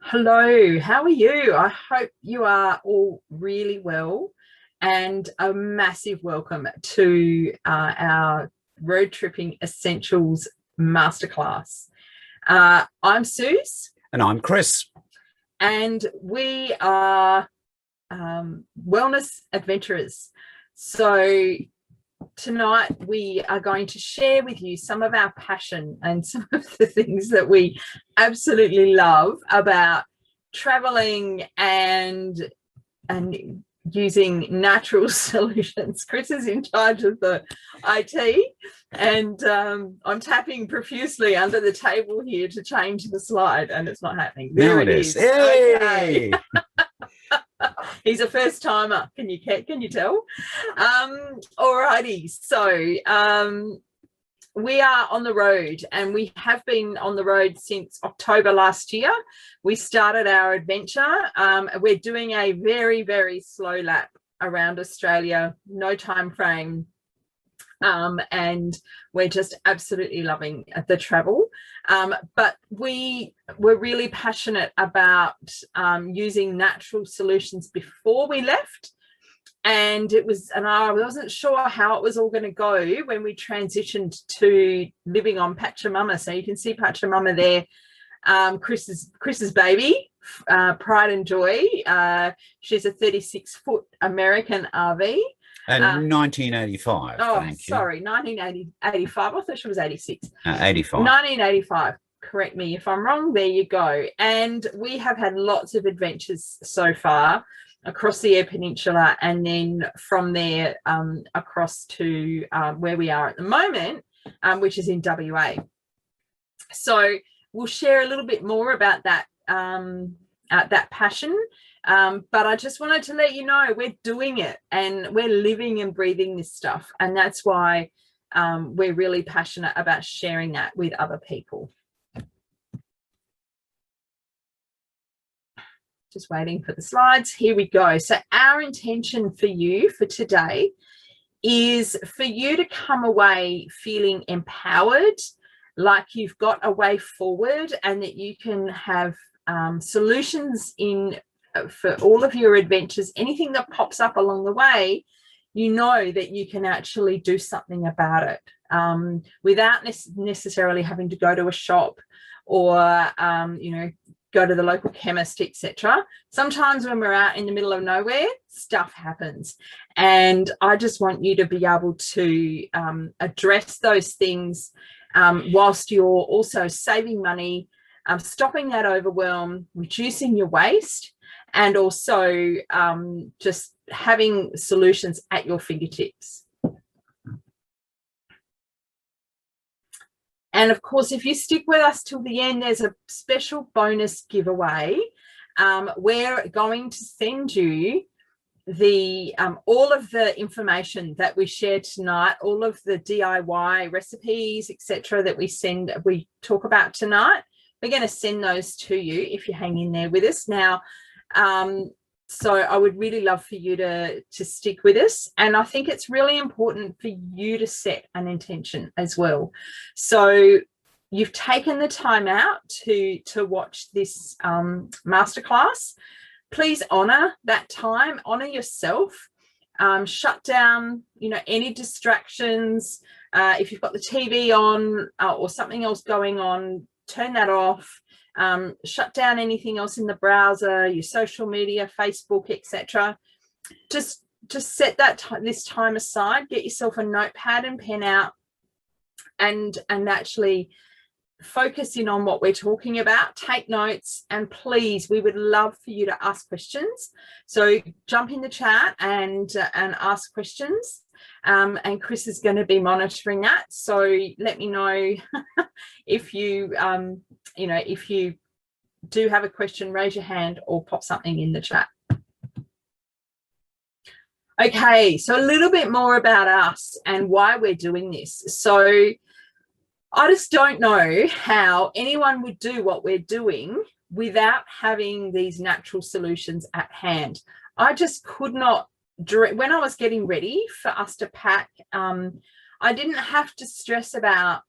Hello, how are you? I hope you are all really well, and a massive welcome to our Road Tripping Essentials Masterclass. I'm Suze. And I'm Chris. And we are wellness adventurers. So tonight we are going to share with you some of our passion and some of the things that we absolutely love about traveling and using natural solutions. Chris is in charge of the IT, and I'm tapping profusely under the table here to change the slide, and it's not happening. There it is. Hey! Okay. He's a first timer. Can you tell? Alrighty. So we are on the road, and we have been on the road since October last year. We started our adventure. We're doing a very, very slow lap around Australia, no time frame. And we're just absolutely loving the travel. But we were really passionate about using natural solutions before we left. And I wasn't sure how it was all going to go when we transitioned to living on Pachamama. So you can see Pachamama there, Chris's baby, Pride and Joy. She's a 36-foot American RV. And 1985. Oh, sorry, 1985. I thought she was 86. 85. 1985. Correct me if I'm wrong. There you go. And we have had lots of adventures so far across the Eyre Peninsula, and then from there across to where we are at the moment, which is in WA. So we'll share a little bit more about that that passion. But I just wanted to let you know we're doing it, and we're living and breathing this stuff. And that's why we're really passionate about sharing that with other people. Just waiting for the slides. Here we go. So our intention for you for today is for you to come away feeling empowered, like you've got a way forward, and that you can have solutions in for all of your adventures. Anything that pops up along the way, you know that you can actually do something about it without necessarily having to go to a shop or go to the local chemist, etc. Sometimes when we're out in the middle of nowhere, stuff happens, and I just want you to be able to address those things whilst you're also saving money, stopping that overwhelm, reducing your waste, and also just having solutions at your fingertips. And of course, if you stick with us till the end, there's a special bonus giveaway. We're going to send you the all of the information that we shared tonight, all of the DIY recipes, etc., that we talk about tonight. We're going to send those to you if you hang in there with us now. So I would really love for you to stick with us. And I think it's really important for you to set an intention as well. So you've taken the time out to watch this masterclass. Please honor that time, honor yourself, shut down, any distractions. If you've got the TV on or something else going on, turn that off. Shut down anything else in the browser, your social media, Facebook, etc. Just set this time aside. Get yourself a notepad and pen out, and actually focus in on what we're talking about. Take notes, and please, we would love for you to ask questions. So jump in the chat and ask questions. And Chris is going to be monitoring that. So let me know if you if you do have a question, raise your hand or pop something in the chat. Okay, so a little bit more about us and why we're doing this. So I just don't know how anyone would do what we're doing without having these natural solutions at hand. I just could not. When I was getting ready for us to pack, I didn't have to stress about,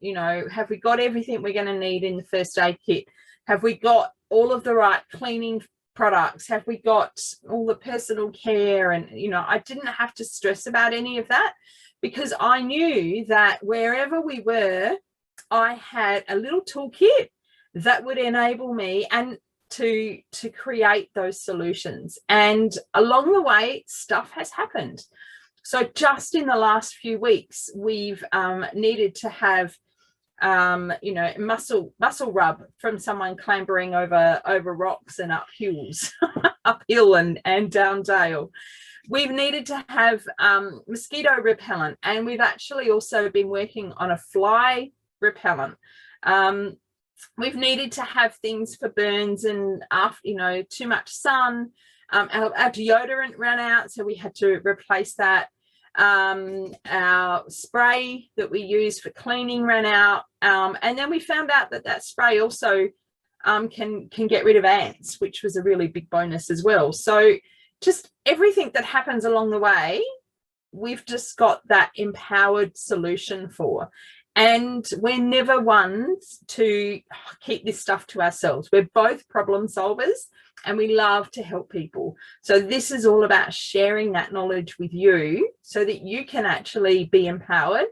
have we got everything we're going to need in the first aid kit? Have we got all of the right cleaning products? Have we got all the personal care? And, you know, I didn't have to stress about any of that, because I knew that wherever we were, I had a little toolkit that would enable me and to create those solutions. And along the way, stuff has happened. So just in the last few weeks, we've needed to have you know, muscle rub from someone clambering over rocks and up hills, uphill and down dale. We've needed to have mosquito repellent, and we've actually also been working on a fly repellent. We've needed to have things for burns and after, you know, too much sun. Our deodorant ran out, so we had to replace that. Our spray that we use for cleaning ran out, and then we found out that spray also can get rid of ants, which was a really big bonus as well. So just everything that happens along the way, we've just got that empowered solution for. And we're never ones to keep this stuff to ourselves. We're both problem solvers, and we love to help people. So this is all about sharing that knowledge with you so that you can actually be empowered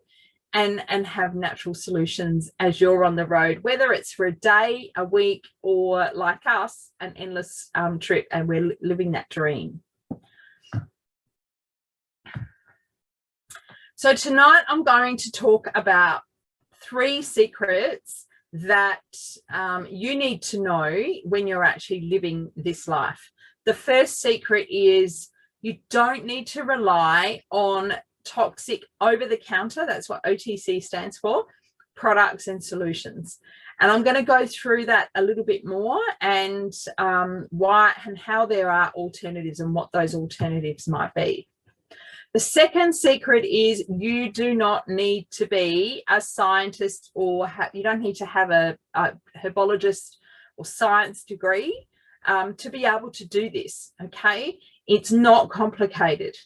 and have natural solutions as you're on the road, whether it's for a day, a week, or like us, an endless trip, and we're living that dream. So tonight I'm going to talk about 3 secrets that you need to know when you're actually living this life. The first secret is you don't need to rely on toxic over-the-counter, that's what OTC stands for, products and solutions. And I'm going to go through that a little bit more, and why and how there are alternatives and what those alternatives might be. The second secret is you do not need to be a scientist, or you don't need to have a herbologist or science degree to be able to do this, okay? It's not complicated.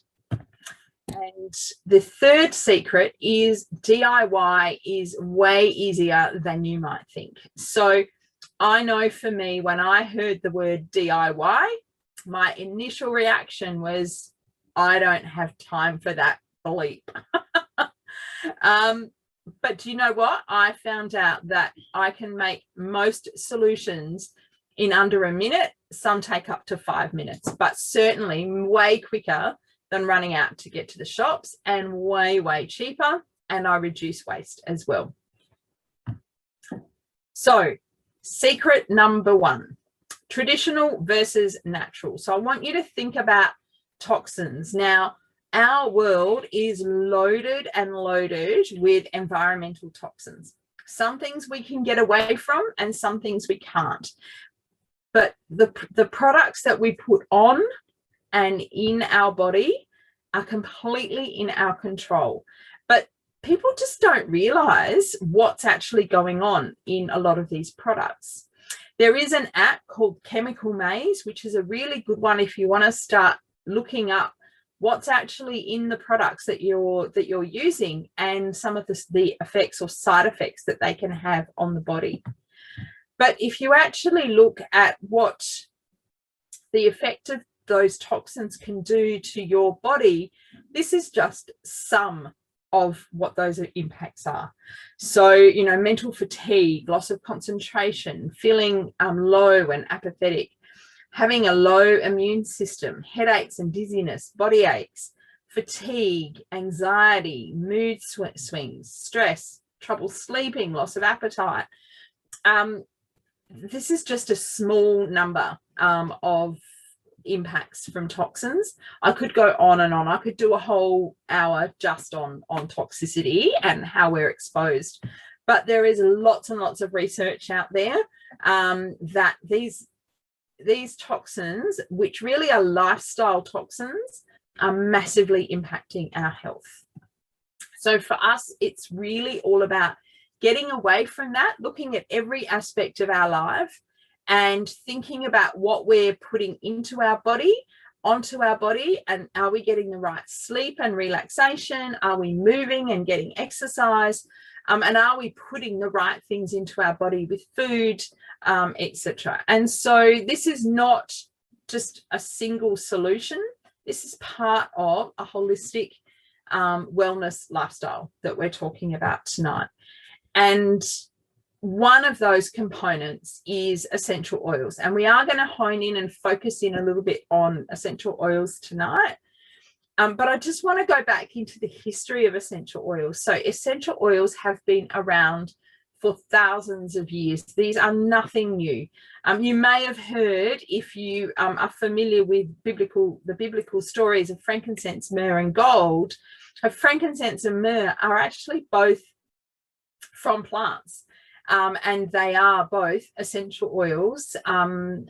And the third secret is DIY is way easier than you might think. So I know for me, when I heard the word DIY, my initial reaction was, I don't have time for that bleep. But do you know what? I found out that I can make most solutions in under a minute. Some take up to 5 minutes, but certainly way quicker than running out to get to the shops, and way, way cheaper. And I reduce waste as well. So secret number 1, traditional versus natural. So I want you to think about toxins. Now, our world is loaded and loaded with environmental toxins. Some things we can get away from and some things we can't. But the products that we put on and in our body are completely in our control. But people just don't realize what's actually going on in a lot of these products. There is an app called Chemical Maze, which is a really good one if you want to start looking up what's actually in the products that you're using, and some of the effects or side effects that they can have on the body. But if you actually look at what the effect of those toxins can do to your body, this is just some of what those impacts are. So, you know, mental fatigue, loss of concentration, feeling low and apathetic, having a low immune system, headaches and dizziness, body aches, fatigue, anxiety, mood swings, stress, trouble sleeping, loss of appetite. This is just a small number of impacts from toxins. I could go on and on. I could do a whole hour just on toxicity and how we're exposed. But there is lots and lots of research out there that these toxins, which really are lifestyle toxins, are massively impacting our health. So for us, it's really all about getting away from that, looking at every aspect of our life and thinking about what we're putting into our body, onto our body, and are we getting the right sleep and relaxation? Are we moving and getting exercise? And are we putting the right things into our body with food, etc. And so this is not just a single solution. This is part of a holistic wellness lifestyle that we're talking about tonight. And one of those components is essential oils. And we are going to hone in and focus in a little bit on essential oils tonight. But I just want to go back into the history of essential oils. So essential oils have been around for thousands of years. These are nothing new. You may have heard, if you are familiar with the biblical stories of frankincense, myrrh, and gold. Frankincense and myrrh are actually both from plants. And they are both essential oils, and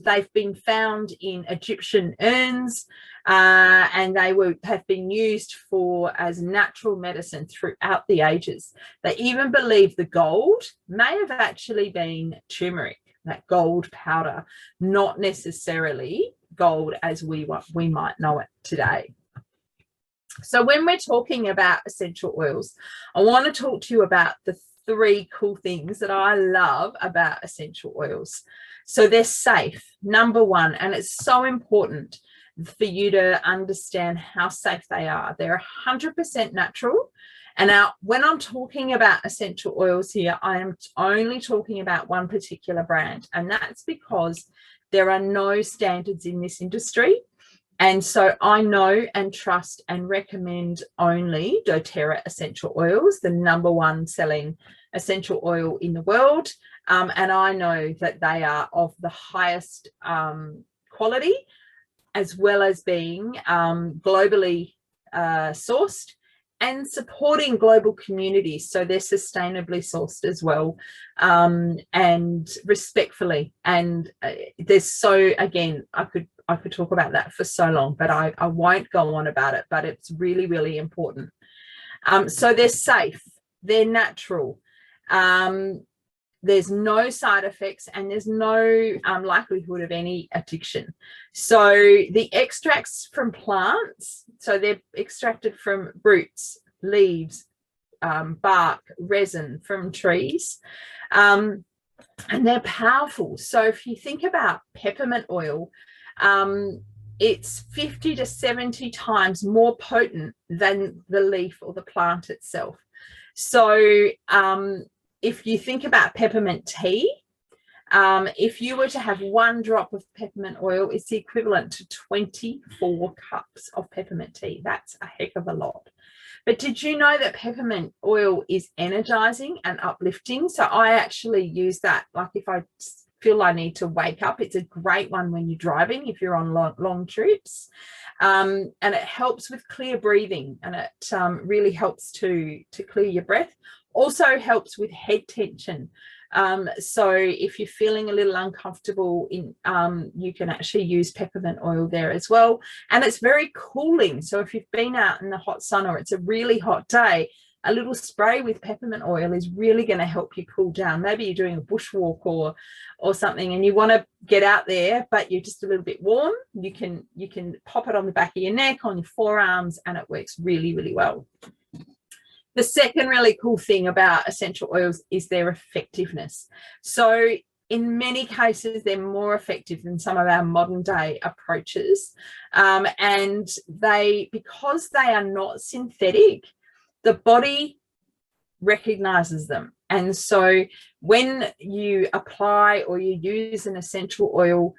they've been found in Egyptian urns, and they have been used as natural medicine throughout the ages. They even believe the gold may have actually been turmeric, that gold powder, not necessarily gold as we might know it today. So when we're talking about essential oils, I want to talk to you about the 3 cool things that I love about essential oils. So they're safe, number 1, and it's so important for you to understand how safe they are. They're 100% natural. And now when I'm talking about essential oils here, I am only talking about one particular brand, and that's because there are no standards in this industry. And so I know and trust and recommend only doTERRA essential oils, the number 1 selling essential oil in the world. And I know that they are of the highest quality, as well as being globally sourced and supporting global communities. So they're sustainably sourced as well, and respectfully. And there's again, I could talk about that for so long, but I won't go on about it, but it's really, really important. So they're safe, they're natural, there's no side effects, and there's no likelihood of any addiction. So the extracts from plants, so they're extracted from roots, leaves, bark, resin from trees, and they're powerful. So if you think about peppermint oil, it's 50 to 70 times more potent than the leaf or the plant itself. So if you think about peppermint tea, if you were to have 1 drop of peppermint oil, it's the equivalent to 24 cups of peppermint tea. That's a heck of a lot. But did you know that peppermint oil is energizing and uplifting? So I actually use that, like if I feel I need to wake up, it's a great one when you're driving, if you're on long trips. And it helps with clear breathing, and it really helps to clear your breath. Also helps with head tension. So if you're feeling a little uncomfortable, you can actually use peppermint oil there as well. And it's very cooling. So if you've been out in the hot sun or it's a really hot day, a little spray with peppermint oil is really going to help you cool down. Maybe you're doing a bushwalk or something, and you want to get out there, but you're just a little bit warm. You can pop it on the back of your neck, on your forearms, and it works really, really well. The second really cool thing about essential oils is their effectiveness. So in many cases, they're more effective than some of our modern day approaches. And because they are not synthetic, the body recognizes them. And so when you apply or you use an essential oil,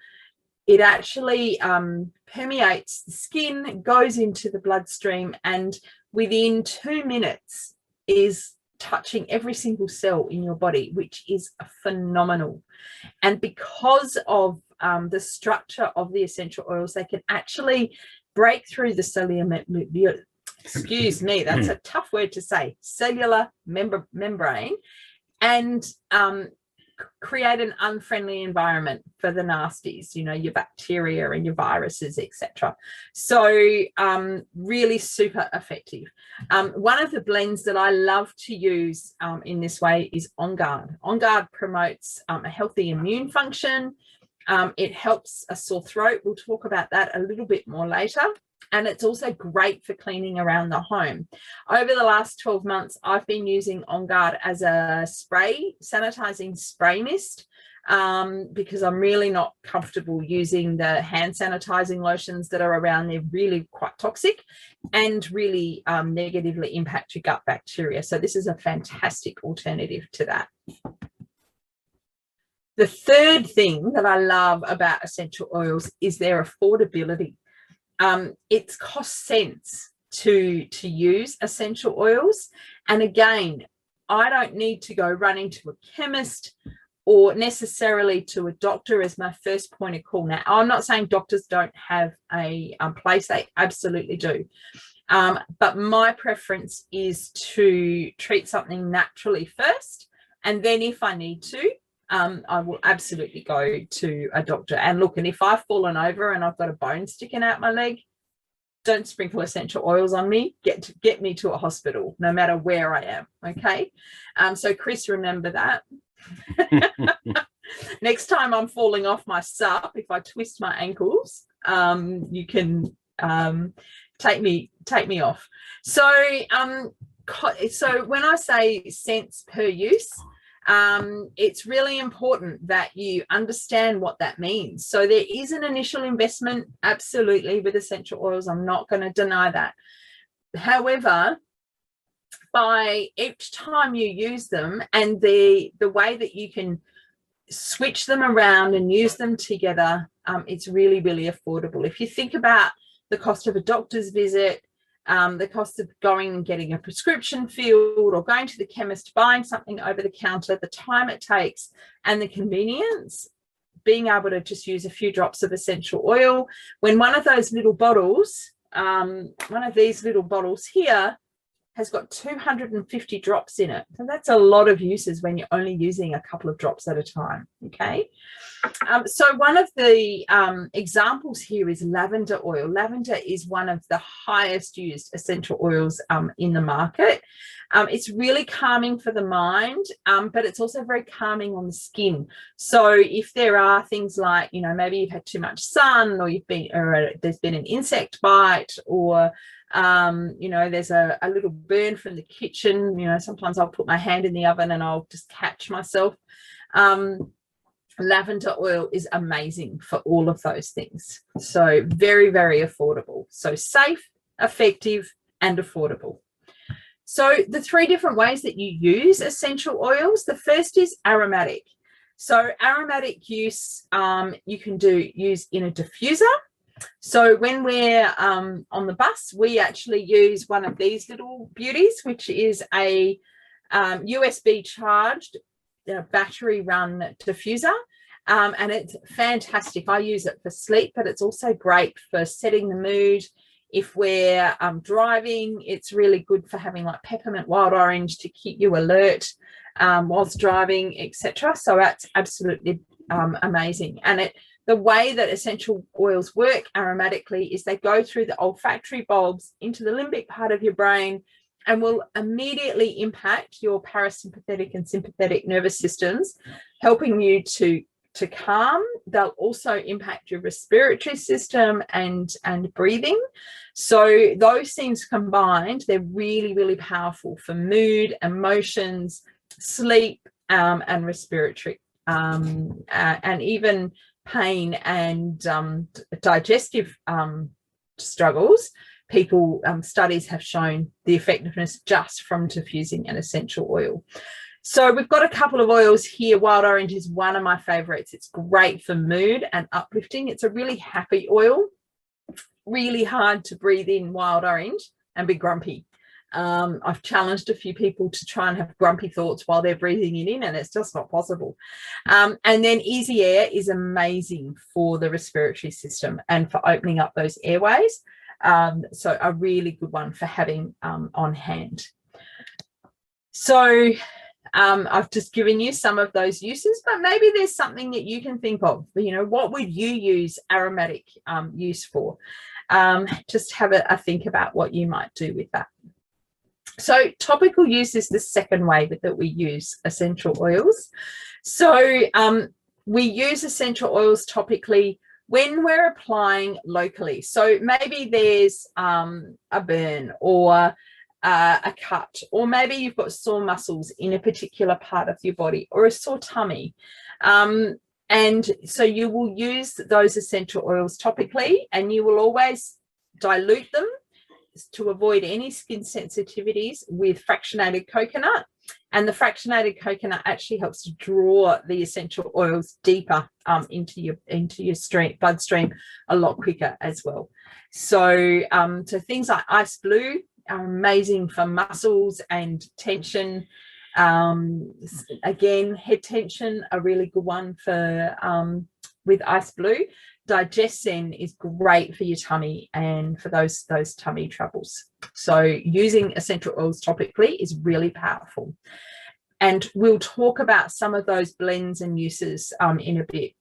it actually permeates the skin, goes into the bloodstream, and within 2 minutes is touching every single cell in your body, which is phenomenal. And because of the structure of the essential oils, they can actually break through the cellular excuse me, that's a tough word to say, cellular membrane, and create an unfriendly environment for the nasties, your bacteria and your viruses, etc. So really super effective. One of the blends that I love to use in this way is On Guard. On Guard promotes a healthy immune function. It helps a sore throat. We'll talk about that a little bit more later. and it's also great for cleaning around the home. Over the last 12 months, I've been using On Guard as a sanitizing spray mist, because I'm really not comfortable using the hand sanitizing lotions that are around. They're really quite toxic and really negatively impact your gut bacteria. So this is a fantastic alternative to that. The third thing that I love about essential oils is their affordability. It costs cents to use essential oils. And again, I don't need to go running to a chemist or necessarily to a doctor as my first point of call. Now, I'm not saying doctors don't have a place. They absolutely do. But my preference is to treat something naturally first. And then if I need to, I will absolutely go to a doctor. And look, and if I've fallen over and I've got a bone sticking out my leg, don't sprinkle essential oils on me. Get me to a hospital, no matter where I am. Okay. So Chris, remember that. Next time I'm falling off my sup, if I twist my ankles, you can take me off. So when I say cents per use, it's really important that you understand what that means. So there is an initial investment, absolutely, with essential oils. I'm not going to deny that. However, by each time you use them and the way that you can switch them around and use them together, it's really, really affordable. If you think about the cost of a doctor's visit, the cost of going and getting a prescription filled or going to the chemist, buying something over the counter, the time it takes and the convenience, being able to just use a few drops of essential oil. When one of those little bottles, one of these little bottles here has got 250 drops in it. So that's a lot of uses when you're only using a couple of drops at a time, okay? So one of the examples here is lavender oil. Lavender is one of the highest used essential oils in the market. It's really calming for the mind, but it's also very calming on the skin. So if there are things like, you know, maybe you've had too much sun or there's been an insect bite or you know, there's a little burn from the kitchen, you know, sometimes I'll put my hand in the oven and I'll just catch myself. Lavender oil is amazing for all of those things. So very, very affordable. So safe, effective, and affordable. So the three different ways that you use essential oils, the first is aromatic. So aromatic use, you can use in a diffuser. So when we're on the bus, we actually use one of these little beauties, which is a USB charged battery run diffuser. And it's fantastic. I use it for sleep, but it's also great for setting the mood. If we're driving, it's really good for having like peppermint wild orange to keep you alert whilst driving, etc. So that's absolutely amazing. And the way that essential oils work aromatically is they go through the olfactory bulbs into the limbic part of your brain and will immediately impact your parasympathetic and sympathetic nervous systems, helping you to calm. They'll also impact your respiratory system and breathing. So those things combined, they're really, really powerful for mood, emotions, sleep, and respiratory, and even pain and digestive struggles. Studies have shown the effectiveness just from diffusing an essential oil. So we've got a couple of oils here. Wild orange is one of my favorites. It's great for mood and uplifting. It's a really happy oil. Really hard to breathe in wild orange and be grumpy. I've challenged a few people to try and have grumpy thoughts while they're breathing it in, and it's just not possible. And then easy air is amazing for the respiratory system and for opening up those airways. So a really good one for having on hand. So I've just given you some of those uses, but maybe there's something that you can think of. You know, what would you use aromatic use for? Just have a think about what you might do with that. So topical use is the second way that we use essential oils. So we use essential oils topically when we're applying locally. So maybe there's a burn or a cut, or maybe you've got sore muscles in a particular part of your body, or a sore tummy. And so you will use those essential oils topically, and you will always dilute them to avoid any skin sensitivities with fractionated coconut. And the fractionated coconut actually helps to draw the essential oils deeper into your bloodstream a lot quicker as well. So so things like ice blue are amazing for muscles and tension. Again, head tension, a really good one for with ice blue. Digest-Zen is great for your tummy and for those tummy troubles. So using essential oils topically is really powerful. And we'll talk about some of those blends and uses in a bit.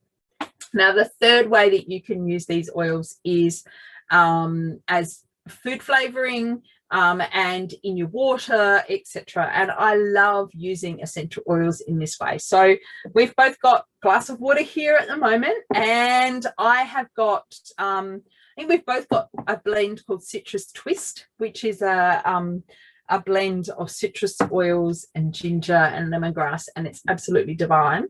Now, the third way that you can use these oils is as food flavoring, and in your water, etc. And I love using essential oils in this way. So we've both got a glass of water here at the moment, and I have got I think we've both got a blend called Citrus Twist, which is a blend of citrus oils and ginger and lemongrass, and it's absolutely divine.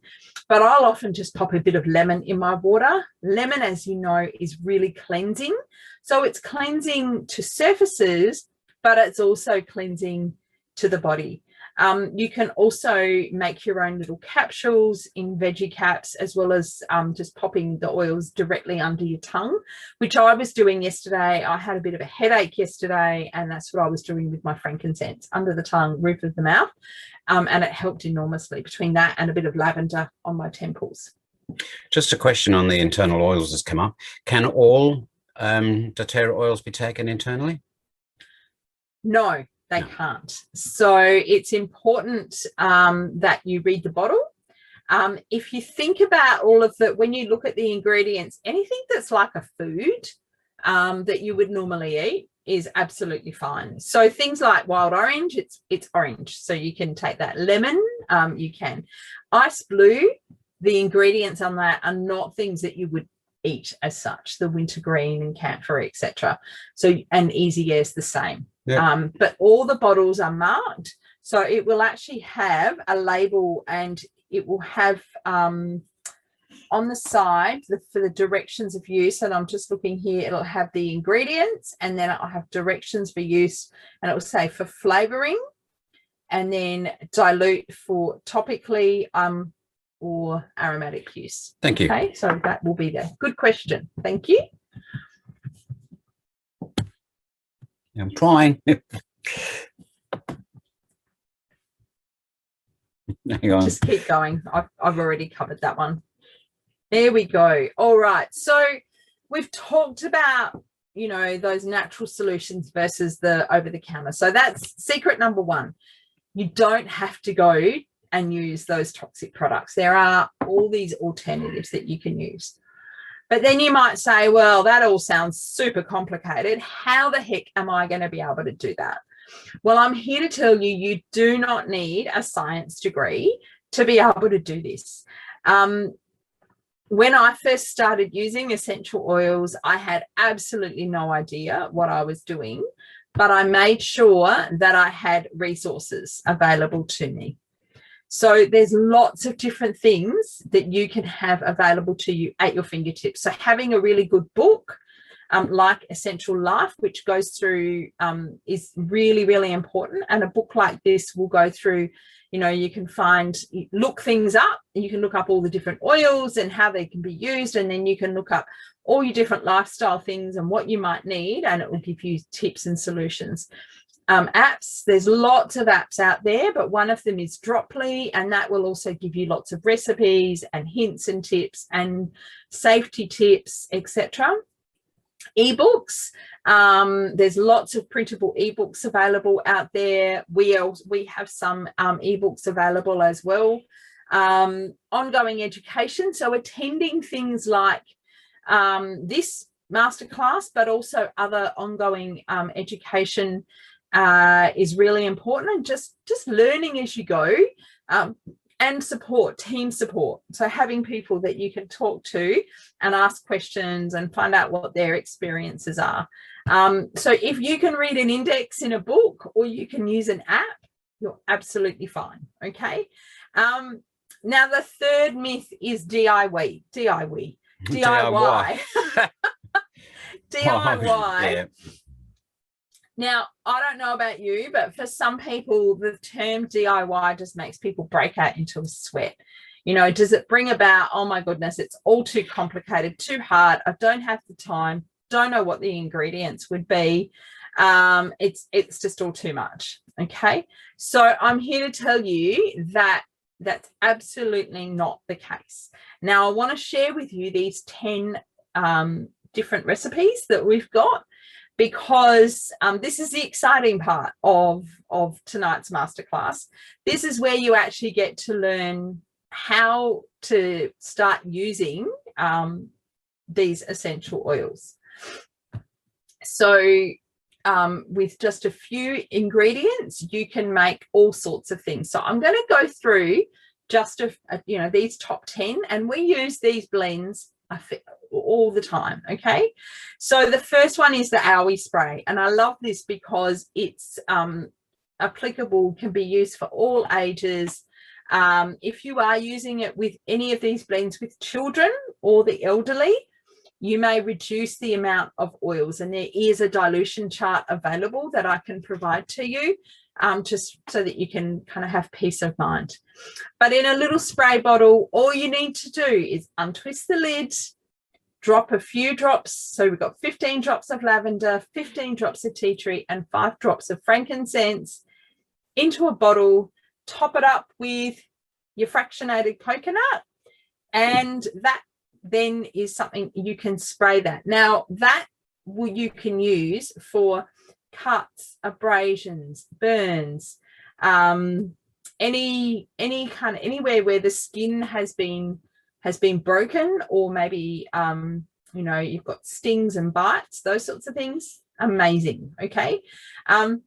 But I'll often just pop a bit of lemon in my water. Lemon, as you know, is really cleansing. So it's cleansing to surfaces, but it's also cleansing to the body. You can also make your own little capsules in veggie caps, as well as just popping the oils directly under your tongue, which I was doing yesterday. I had a bit of a headache yesterday, and that's what I was doing with my frankincense under the tongue, roof of the mouth, and it helped enormously between that and a bit of lavender on my temples. Just a question on the internal oils has come up. Can all doTERRA oils be taken internally? No, they can't. So it's important that you read the bottle. If you think about all of the, when you look at the ingredients, anything that's like a food that you would normally eat is absolutely fine. So things like wild orange, it's orange, so you can take that. Lemon, you can. Ice blue, the ingredients on that are not things that you would eat as such, the wintergreen and camphor, etc. So, and easy air's the same. Yeah. But all the bottles are marked, so it will actually have a label, and it will have on the side for the directions of use. And I'm just looking here, it'll have the ingredients, and then it'll have directions for use, and it will say for flavoring, and then dilute for topically or aromatic use. Thank you. Okay, so that will be there. Good question. Thank you. I'm trying. Hang on. Just keep going. I've already covered that one. There we go. All right. So we've talked about, you know, those natural solutions versus the over-the-counter. So that's secret number one. You don't have to go and use those toxic products. There are all these alternatives that you can use. But then you might say, well, that all sounds super complicated. How the heck am I going to be able to do that? Well, I'm here to tell you, you do not need a science degree to be able to do this. When I first started using essential oils, I had absolutely no idea what I was doing, but I made sure that I had resources available to me. So there's lots of different things that you can have available to you at your fingertips. So having a really good book like Essential Life, which goes through, is really, really important. And a book like this will go through, you know, you can look things up. You can look up all the different oils and how they can be used. And then you can look up all your different lifestyle things and what you might need, and it will give you tips and solutions. Apps, there's lots of apps out there, but one of them is Droply, and that will also give you lots of recipes and hints and tips and safety tips, etc. Ebooks, there's lots of printable ebooks available out there. We have some ebooks available as well. Ongoing education, so attending things like this masterclass, but also other ongoing education is really important, and just learning as you go. and support, team support. So having people that you can talk to and ask questions and find out what their experiences are. So if you can read an index in a book or you can use an app, you're absolutely fine. Okay. Now the third myth is DIY. DIY. DIY. DIY. Yeah. Now, I don't know about you, but for some people, the term DIY just makes people break out into a sweat. You know, does it bring about, oh my goodness, it's all too complicated, too hard. I don't have the time, don't know what the ingredients would be. It's just all too much. Okay. So I'm here to tell you that that's absolutely not the case. Now, I want to share with you these 10 different recipes that we've got, because this is the exciting part of tonight's masterclass. This is where you actually get to learn how to start using these essential oils. So with just a few ingredients, you can make all sorts of things. So I'm going to go through just these top 10, and we use these blends all the time. Okay, so the first one is the owie spray, and I love this because it's applicable, can be used for all ages. If you are using it with any of these blends with children or the elderly, you may reduce the amount of oils, and there is a dilution chart available that I can provide to you, just so that you can kind of have peace of mind. But in a little spray bottle, all you need to do is untwist the lid, drop a few drops. So we've got 15 drops of lavender, 15 drops of tea tree, and 5 drops of frankincense into a bottle. Top it up with your fractionated coconut, and that then is something you can spray that. Now that you can use for cuts, abrasions, burns, any kind of anywhere where the skin has been broken, or maybe you've got stings and bites, those sorts of things. Amazing. Okay. And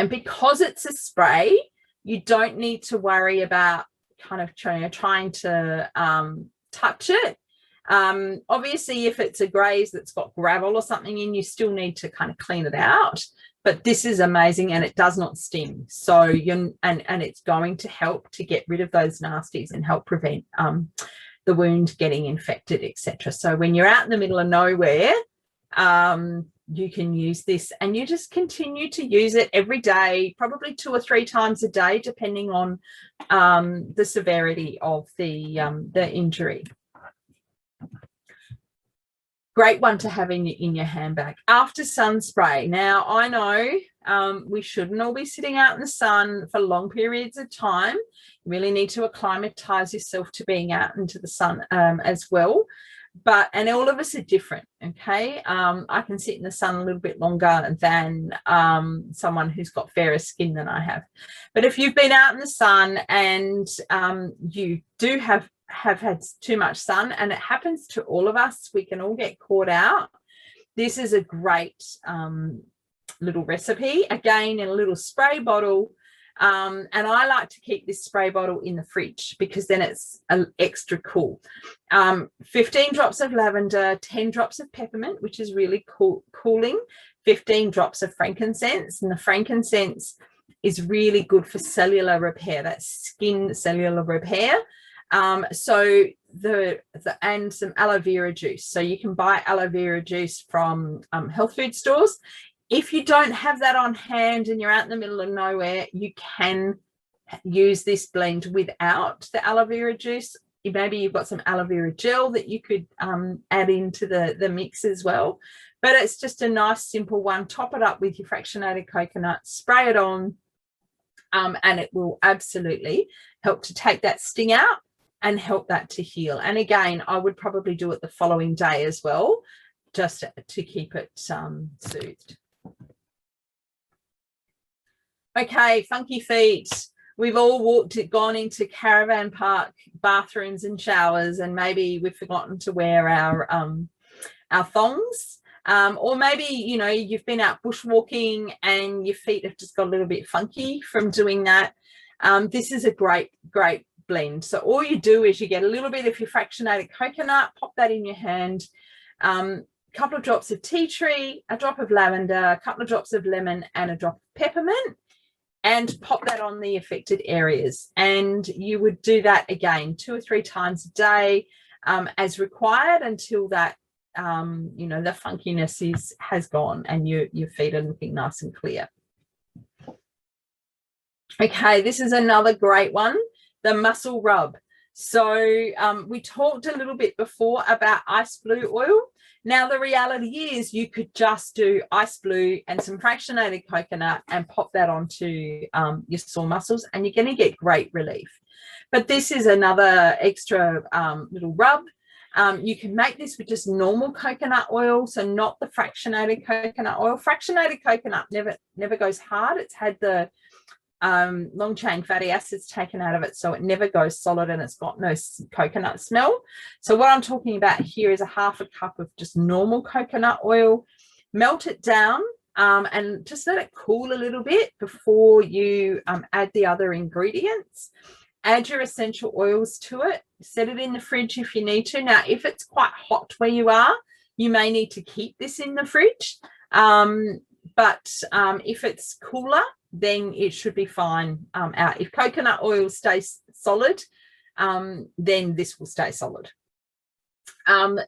because it's a spray, you don't need to worry about kind of trying to touch it. Obviously, if it's a graze that's got gravel or something in, you still need to kind of clean it out. But this is amazing, and it does not sting. So and it's going to help to get rid of those nasties and help prevent the wound getting infected, etc. So when you're out in the middle of nowhere, you can use this, and you just continue to use it every day, probably 2 or 3 times a day, depending on the severity of the injury. Great one to have in your handbag. After sun spray. Now, I know we shouldn't all be sitting out in the sun for long periods of time. You really need to acclimatize yourself to being out into the sun as well. And all of us are different. Okay, I can sit in the sun a little bit longer than someone who's got fairer skin than I have. But if you've been out in the sun and you do have had too much sun, and it happens to all of us, we can all get caught out, this is a great little recipe, again in a little spray bottle. And I like to keep this spray bottle in the fridge because then it's extra cool. 15 drops of lavender, 10 drops of peppermint, which is really cooling, 15 drops of frankincense, and the frankincense is really good for cellular repair, that skin cellular repair. So and some aloe vera juice. So you can buy aloe vera juice from health food stores. If you don't have that on hand and you're out in the middle of nowhere, you can use this blend without the aloe vera juice. Maybe you've got some aloe vera gel that you could add into the mix as well. But it's just a nice simple one. Top it up with your fractionated coconut, spray it on, and it will absolutely help to take that sting out and help that to heal. And again, I would probably do it the following day as well, just to keep it soothed. Okay, funky feet. We've all gone into caravan park bathrooms and showers, and maybe we've forgotten to wear our thongs. Or maybe, you've been out bushwalking and your feet have just got a little bit funky from doing that. This is a great blend. So all you do is you get a little bit of your fractionated coconut, pop that in your hand, couple of drops of tea tree, a drop of lavender, a couple of drops of lemon, and a drop of peppermint, and pop that on the affected areas. And you would do that again 2 or 3 times a day, as required, until that you know, the funkiness has gone and your feet are looking nice and clear. Okay, this is another great one, the muscle rub. So we talked a little bit before about ice blue oil. Now, the reality is you could just do ice blue and some fractionated coconut and pop that onto your sore muscles, and you're going to get great relief. But this is another extra little rub. You can make this with just normal coconut oil, so not the fractionated coconut oil. Fractionated coconut never goes hard. It's had the long chain fatty acids taken out of it, so it never goes solid and it's got no coconut smell. So what I'm talking about here is a half a cup of just normal coconut oil. Melt it down and just let it cool a little bit before you add the other ingredients. Add your essential oils to it. Set it in the fridge if you need to. Now, if it's quite hot where you are, you may need to keep this in the fridge. But if it's cooler, then it should be fine out. If coconut oil stays solid, then this will stay solid.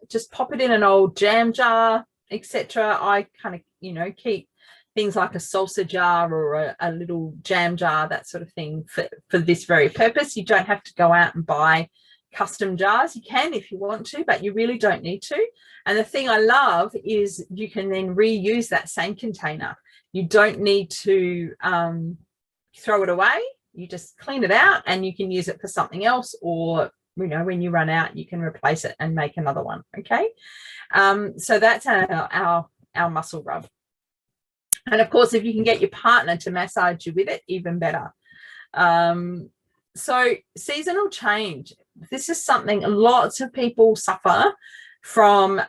Just pop it in an old jam jar, etc. I kind of, you know, keep things like a salsa jar or a little jam jar, that sort of thing, for this very purpose. You don't have to go out and buy custom jars. You can if you want to, but you really don't need to. And the thing I love is you can then reuse that same container. You don't need to throw it away. You just clean it out and you can use it for something else, or, you know, when you run out, you can replace it and make another one. Okay. So that's our muscle rub. And of course, if you can get your partner to massage you with it, even better. So seasonal change. This is something lots of people suffer from,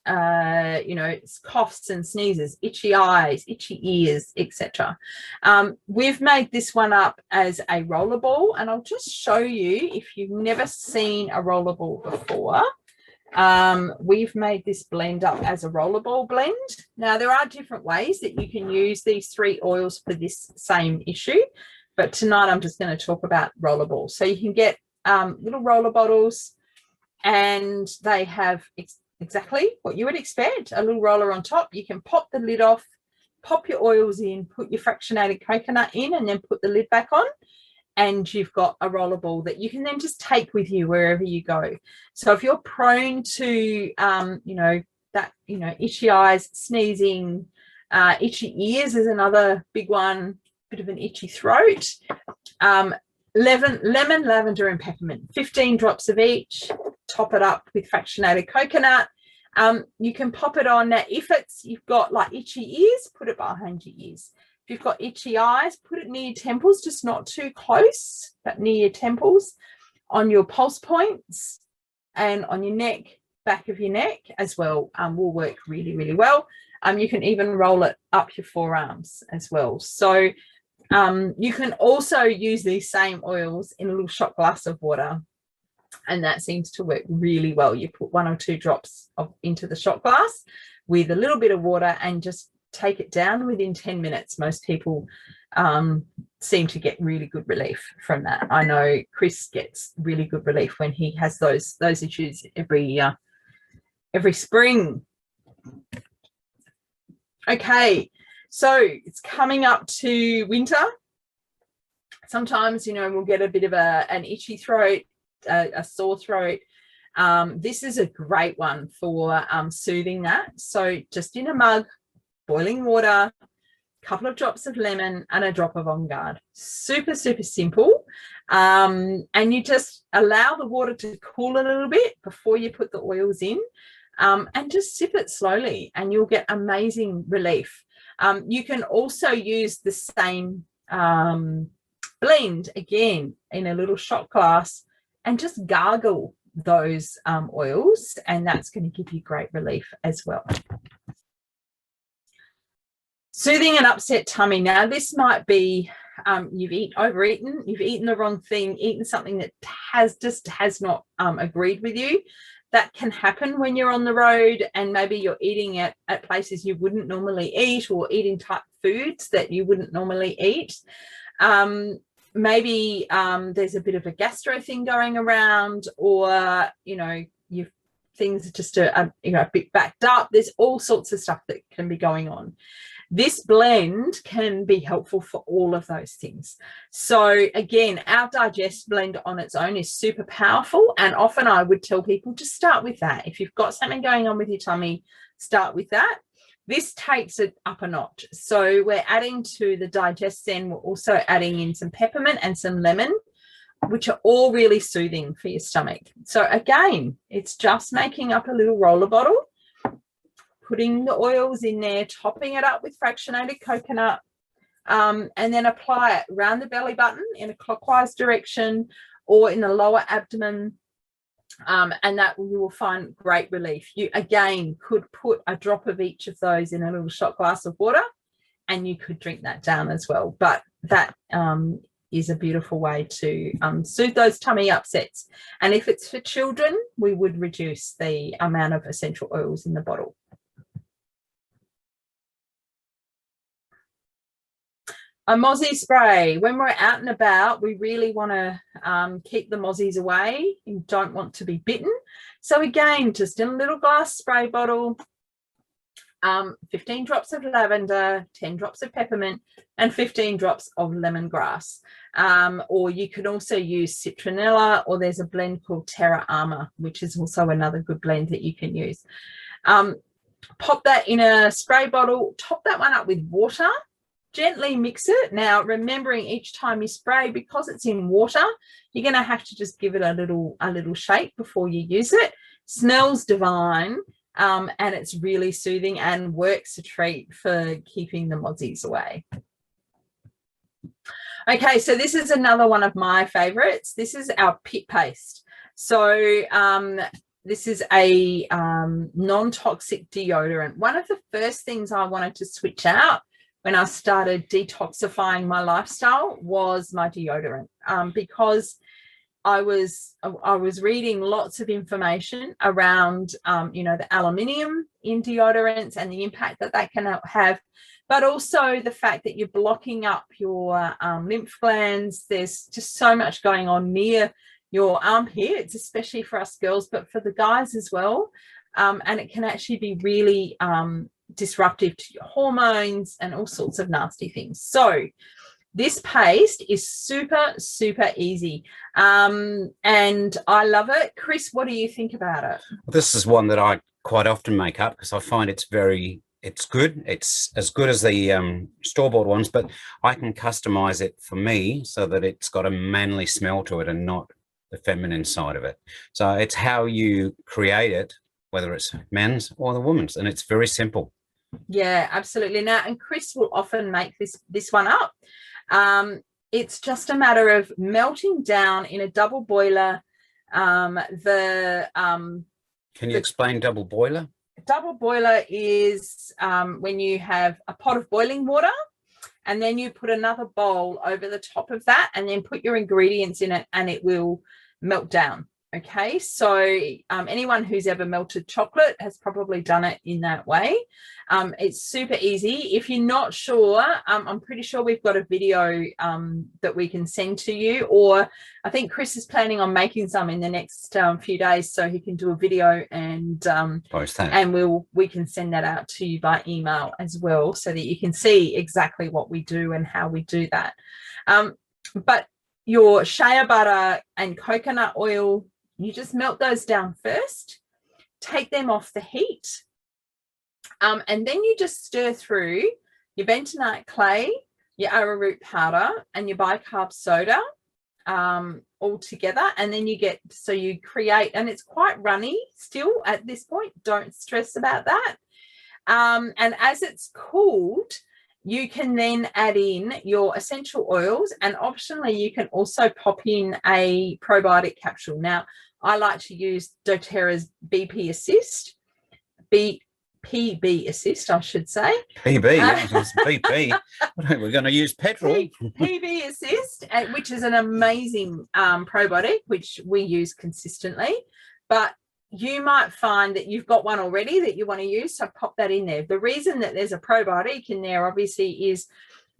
you know, coughs and sneezes, itchy eyes, itchy ears, etc. We've made this one up as a rollerball, and I'll just show you if you've never seen a rollerball before. We've made this blend up as a rollerball blend. Now, there are different ways that you can use these 3 oils for this same issue, but tonight I'm just going to talk about rollerball. So you can get little roller bottles, and they have exactly what you would expect, a little roller on top. You can pop the lid off, pop your oils in, put your fractionated coconut in, and then put the lid back on, and you've got a rollerball that you can then just take with you wherever you go. So if you're prone to you know, that, you know, itchy eyes, sneezing, itchy ears is another big one, bit of an itchy throat, lemon, lavender and peppermint, 15 drops of each. Top it up with fractionated coconut. You can pop it on. Now, if you've got like itchy ears, put it behind your ears. If you've got itchy eyes, put it near your temples, just not too close, but near your temples, on your pulse points, and on your neck, back of your neck as well. Will work really, really well. You can even roll it up your forearms as well. So you can also use these same oils in a little shot glass of water, and that seems to work really well. You put 1 or 2 drops into the shot glass with a little bit of water and just take it down within 10 minutes. Most people seem to get really good relief from that. I know Chris gets really good relief when he has those issues every spring. Okay, so it's coming up to winter. Sometimes, you know, we'll get a bit of an itchy throat, a sore throat. This is a great one for soothing that. So just in a mug, boiling water, a couple of drops of lemon and a drop of On Guard. Super, super simple. And you just allow the water to cool a little bit before you put the oils in, and just sip it slowly and you'll get amazing relief. You can also use the same blend again in a little shot glass and just gargle those oils, and that's going to give you great relief as well. Soothing an upset tummy. Now, this might be you've overeaten, you've eaten the wrong thing, eaten something that has not agreed with you. That can happen when you're on the road, and maybe you're eating at places you wouldn't normally eat, or eating type foods that you wouldn't normally eat. Maybe there's a bit of a gastro thing going around, or things are just a bit backed up. There's all sorts of stuff that can be going on. This blend can be helpful for all of those things. So again, our digest blend on its own is super powerful, and often I would tell people to start with that. If you've got something going on with your tummy, start with that. This takes it up a notch. So we're adding to the digest, then we're also adding in some peppermint and some lemon, which are all really soothing for your stomach. So again, it's just making up a little roller bottle, putting the oils in there, topping it up with fractionated coconut, and then apply it around the belly button in a clockwise direction or in the lower abdomen, and that you will find great relief. You, again, could put a drop of each of those in a little shot glass of water, and you could drink that down as well. But that is a beautiful way to soothe those tummy upsets. And if it's for children, we would reduce the amount of essential oils in the bottle. A mozzie spray. When we're out and about, we really want to keep the mozzies away. You don't want to be bitten. So again, just in a little glass spray bottle, 15 drops of lavender, 10 drops of peppermint, and 15 drops of lemongrass. Or you can also use citronella, or there's a blend called Terra Arma, which is also another good blend that you can use. Pop that in a spray bottle, top that one up with water, gently mix it. Now, remembering each time you spray, because it's in water, you're going to have to just give it a little shake before you use it. Smells divine, and it's really soothing and works a treat for keeping the mozzies away. Okay, so this is another one of my favorites. This is our pit paste. So this is a non-toxic deodorant. One of the first things I wanted to switch out when I started detoxifying my lifestyle was my deodorant, because I was reading lots of information around, the aluminium in deodorants and the impact that can have, but also the fact that you're blocking up your lymph glands. There's just so much going on near your armpits, especially for us girls, but for the guys as well. And it can actually be really disruptive to your hormones and all sorts of nasty things. So this paste is super, super easy. And I love it. Chris, what do you think about it? Well, this is one that I quite often make up because I find it's good. It's as good as the store-bought ones, but I can customize it for me so that it's got a manly smell to it and not the feminine side of it. So it's how you create it, whether it's men's or the woman's, and it's very simple. Yeah, absolutely. Now, and Chris will often make this one up. It's just a matter of melting down in a double boiler. Can you explain double boiler? Double boiler is when you have a pot of boiling water, and then you put another bowl over the top of that, and then put your ingredients in it, and it will melt down. Okay, so anyone who's ever melted chocolate has probably done it in that way. It's super easy. If you're not sure, I'm pretty sure we've got a video that we can send to you, or I think Chris is planning on making some in the next few days, so he can do a video and post that, and we can send that out to you by email as well, so that you can see exactly what we do and how we do that. But your shea butter and coconut oil, you just melt those down first, take them off the heat, and then you just stir through your bentonite clay, your arrowroot powder, and your bicarb soda all together. And then you create, and it's quite runny still at this point. Don't stress about that. And as it's cooled, you can then add in your essential oils, and optionally you can also pop in a probiotic capsule. Now, I like to use doTERRA's BP Assist. PB assist, I should say. PB, yeah, it's PP. We're going to use petrol. PB assist, which is an amazing probiotic, which we use consistently. But you might find that you've got one already that you want to use, so pop that in there. The reason that there's a probiotic in there, obviously, is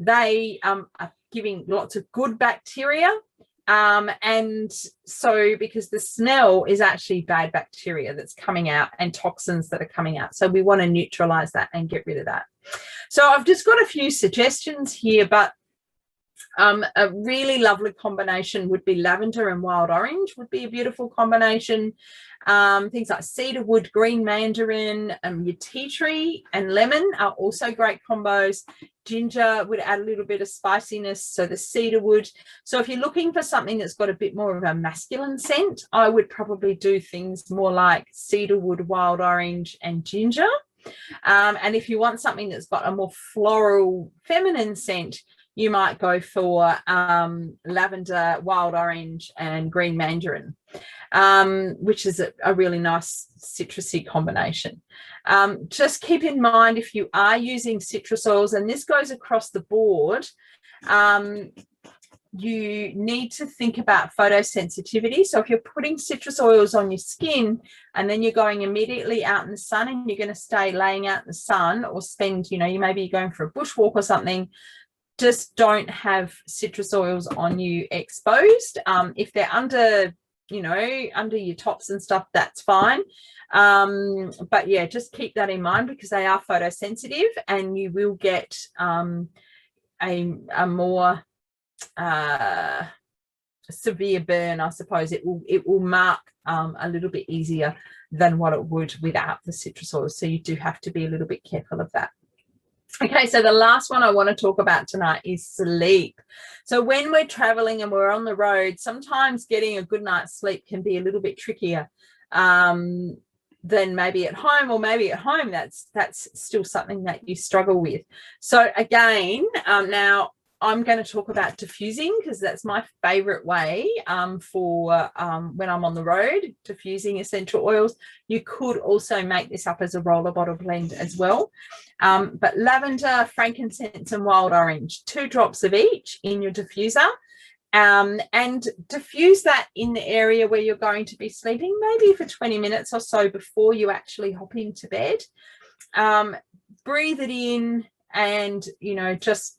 they are giving lots of good bacteria. And so because the smell is actually bad bacteria that's coming out and toxins that are coming out. So we want to neutralize that and get rid of that. So I've just got a few suggestions here, but a really lovely combination would be lavender and wild orange would be a beautiful combination. Things like cedarwood, green mandarin, your tea tree and lemon are also great combos. Ginger would add a little bit of spiciness, so the cedarwood. So if you're looking for something that's got a bit more of a masculine scent, I would probably do things more like cedarwood, wild orange and ginger. And if you want something that's got a more floral feminine scent, you might go for lavender, wild orange and green mandarin, which is a really nice citrusy combination. Just keep in mind, if you are using citrus oils, and this goes across the board, you need to think about photosensitivity. So if you're putting citrus oils on your skin and then you're going immediately out in the sun and you're going to stay laying out in the sun or spend, you maybe going for a bushwalk or something, just don't have citrus oils on you exposed. If they're under your tops and stuff, that's fine. But yeah, just keep that in mind because they are photosensitive and you will get a more severe burn, I suppose. It will mark a little bit easier than what it would without the citrus oil. So you do have to be a little bit careful of that. Okay, so the last one I want to talk about tonight is sleep. So when we're traveling and we're on the road, sometimes getting a good night's sleep can be a little bit trickier than maybe at home, or maybe at home that's still something that you struggle with. So again, now I'm going to talk about diffusing because that's my favorite way for when I'm on the road, diffusing essential oils. You could also make this up as a roller bottle blend as well. But lavender, frankincense and wild orange, 2 drops of each in your diffuser. And diffuse that in the area where you're going to be sleeping, maybe for 20 minutes or so before you actually hop into bed. Breathe it in and, just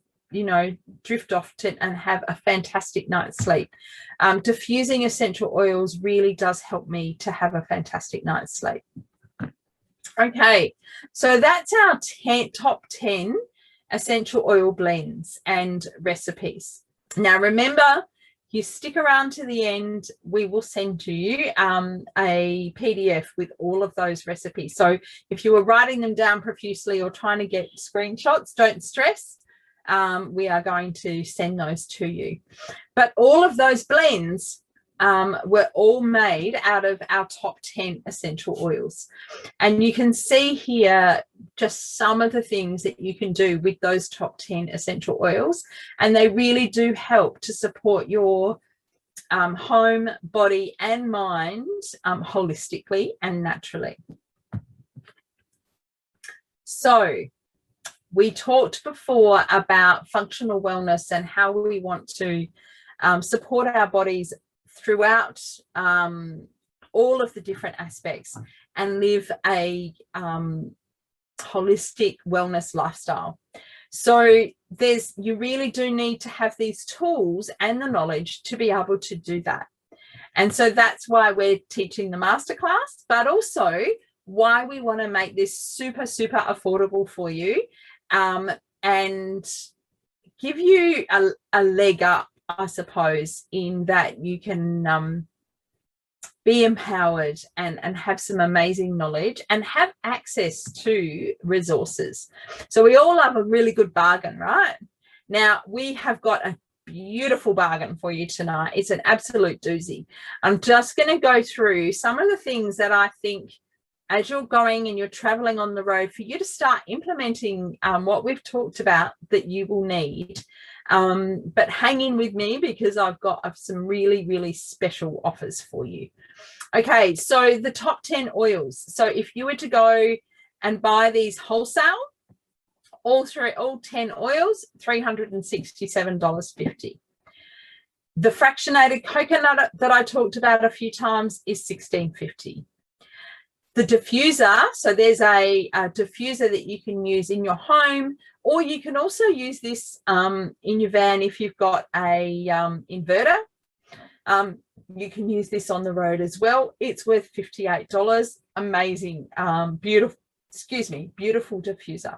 drift off to and have a fantastic night's sleep. Diffusing essential oils really does help me to have a fantastic night's sleep. Okay, so that's our top 10 essential oil blends and recipes. Now remember, you stick around to the end, we will send you a PDF with all of those recipes. So if you were writing them down profusely or trying to get screenshots, don't stress. We are going to send those to you. But all of those blends were all made out of our top 10 essential oils. And you can see here just some of the things that you can do with those top 10 essential oils. And they really do help to support your home, body and mind holistically and naturally. So we talked before about functional wellness and how we want to support our bodies throughout all of the different aspects and live a holistic wellness lifestyle. So you really do need to have these tools and the knowledge to be able to do that. And so that's why we're teaching the masterclass, but also why we want to make this super, super affordable for you. And give you a leg up, I suppose, in that you can be empowered and have some amazing knowledge and have access to resources. So we all have a really good bargain, right? Now, we have got a beautiful bargain for you tonight. It's an absolute doozy. I'm just going to go through some of the things that I think as you're going and you're traveling on the road for you to start implementing what we've talked about that you will need. But hang in with me because I've got some really, really special offers for you. Okay, so the top 10 oils. So if you were to go and buy these wholesale, all 10 oils, $367.50. The fractionated coconut that I talked about a few times is $16.50. The diffuser, so there's a diffuser that you can use in your home, or you can also use this in your van if you've got a inverter. You can use this on the road as well. It's worth $58. Amazing, beautiful diffuser.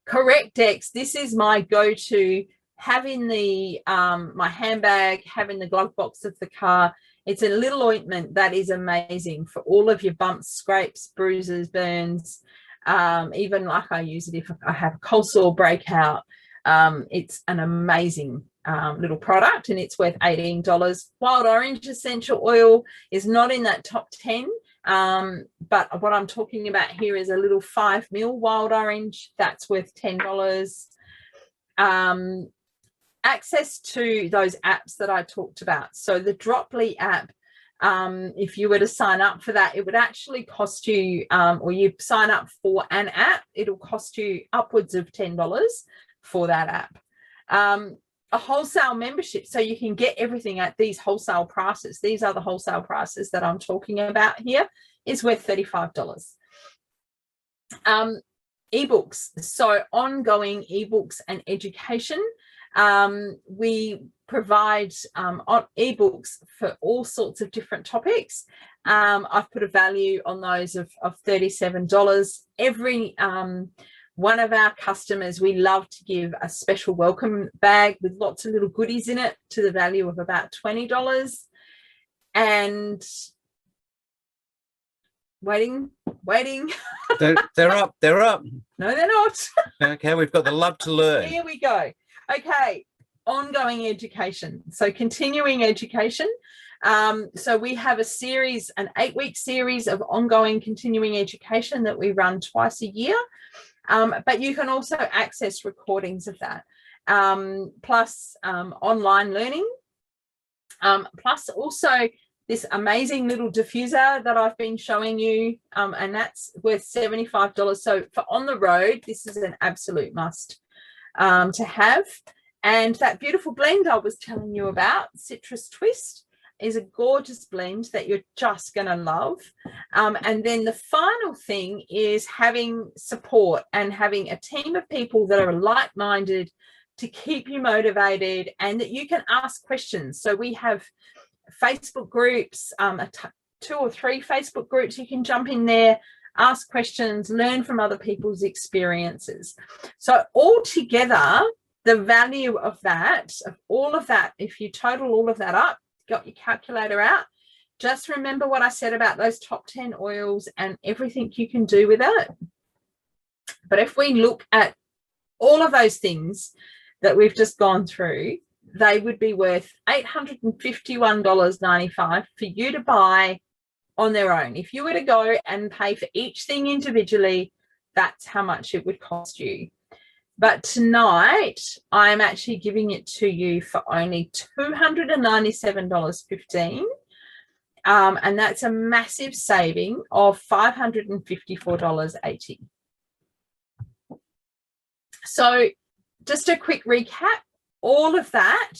Correct-X, this is my go-to, having the my handbag, having the glove box of the car. It's a little ointment that is amazing for all of your bumps, scrapes, bruises, burns. Even like I use it if I have a cold sore breakout. It's an amazing little product, and it's worth $18. Wild orange essential oil is not in that top 10, but what I'm talking about here is a little 5 ml wild orange that's worth $10. Access to those apps that I talked about. So the Droply app, if you were to sign up for that, it would actually cost you, or you sign up for an app, it'll cost you upwards of $10 for that app. A wholesale membership, so you can get everything at these wholesale prices. These are the wholesale prices that I'm talking about here, is worth $35. Ebooks, so ongoing ebooks and education. We provide ebooks for all sorts of different topics. I've put a value on those of $37. Every one of our customers, we love to give a special welcome bag with lots of little goodies in it to the value of about $20. And waiting. They're up. No, they're not. Okay, we've got the love to learn. Here we go. Okay, ongoing education. So continuing education. So we have a series, an 8-week series of ongoing continuing education that we run twice a year. But you can also access recordings of that, plus online learning, plus also this amazing little diffuser that I've been showing you, and that's worth $75. So for on the road, this is an absolute must to have. And that beautiful blend I was telling you about, Citrus Twist, is a gorgeous blend that you're just going to love. And then the final thing is having support and having a team of people that are like-minded to keep you motivated and that you can ask questions. So we have Facebook groups, 2 or 3 Facebook groups. You can jump in there, ask questions, learn from other people's experiences. So altogether, the value of that, of all of that, if you total all of that up, got your calculator out, just remember what I said about those top 10 oils and everything you can do with it. But if we look at all of those things that we've just gone through, they would be worth $851.95 for you to buy on their own. If you were to go and pay for each thing individually, that's how much it would cost you. But tonight, I'm actually giving it to you for only $297.15. And that's a massive saving of $554.80. So just a quick recap, all of that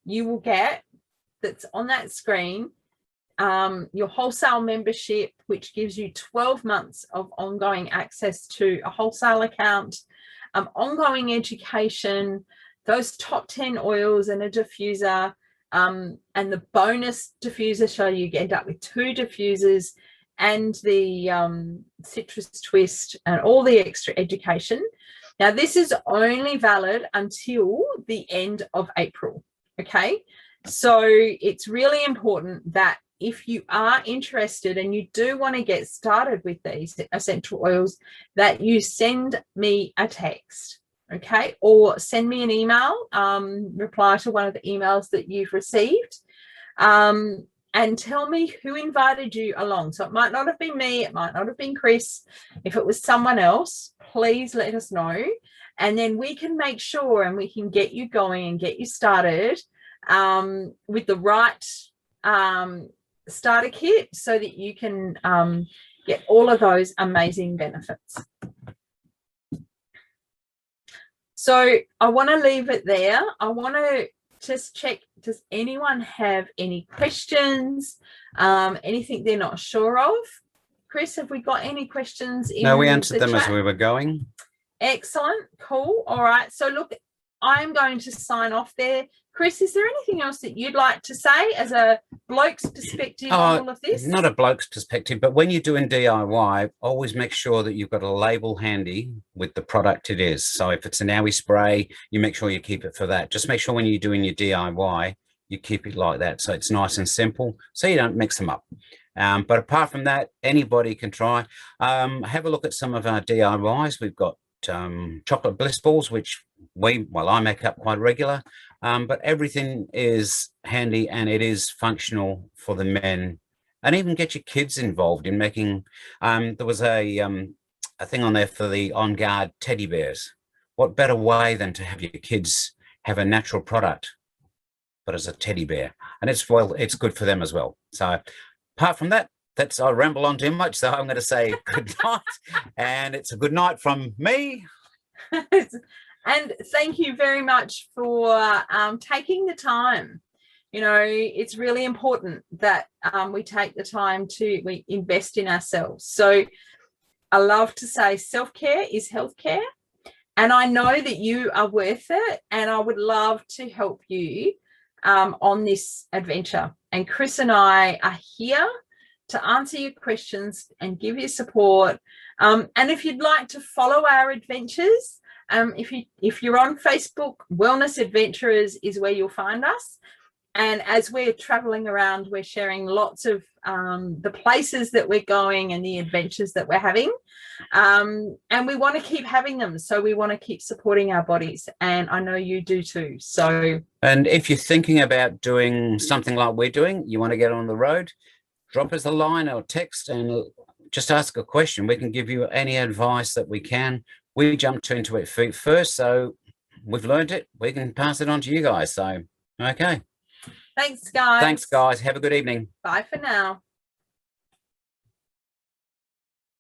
you will get that's on that screen, your wholesale membership, which gives you 12 months of ongoing access to a wholesale account, ongoing education, those top 10 oils and a diffuser, and the bonus diffuser, so you end up with 2 diffusers, and the Citrus Twist and all the extra education. Now, this is only valid until the end of April, okay? So it's really important that if you are interested and you do want to get started with these essential oils, that you send me a text, okay? Or send me an email, reply to one of the emails that you've received, and tell me who invited you along. So it might not have been me, it might not have been Chris. If it was someone else, please let us know. And then we can make sure and we can get you going and get you started with the right starter kit so that you can get all of those amazing benefits. So I want to leave it there. I want to just check, does anyone have any questions, anything they're not sure of? Chris, have we got any questions in No, we answered them chat? as we were going. Excellent. Cool. All right. So look, I'm going to sign off there. Chris, is there anything else that you'd like to say as a bloke's perspective on all of this? Not a bloke's perspective, but when you're doing DIY, always make sure that you've got a label handy with the product it is. So if it's an owie spray, you make sure you keep it for that. Just make sure when you're doing your DIY, you keep it like that. So it's nice and simple, so you don't mix them up. But apart from that, anybody can try. Have a look at some of our DIYs. We've got chocolate bliss balls, which I make up quite regular, but everything is handy and it is functional for the men, and even get your kids involved in making. There was a thing on there for the On Guard teddy bears. What better way than to have your kids have a natural product, but as a teddy bear, and it's good for them as well. So apart from that, I ramble on too much, so I'm going to say good night, and it's a good night from me. And thank you very much for taking the time. You know, it's really important that we take the time we invest in ourselves. So I love to say self-care is healthcare, and I know that you are worth it, and I would love to help you on this adventure. And Chris and I are here to answer your questions and give you support. And if you'd like to follow our adventures, if you're on Facebook, Wellness Adventurers is where you'll find us. And as we're traveling around, we're sharing lots of the places that we're going and the adventures that we're having. And we want to keep having them. So we want to keep supporting our bodies. And I know you do too. So, and if you're thinking about doing something like we're doing, you want to get on the road, drop us a line or text and just ask a question. We can give you any advice that we can. We jumped into it feet first, so we've learned it. We can pass it on to you guys. So, okay. Thanks, guys. Thanks, guys. Have a good evening. Bye for now.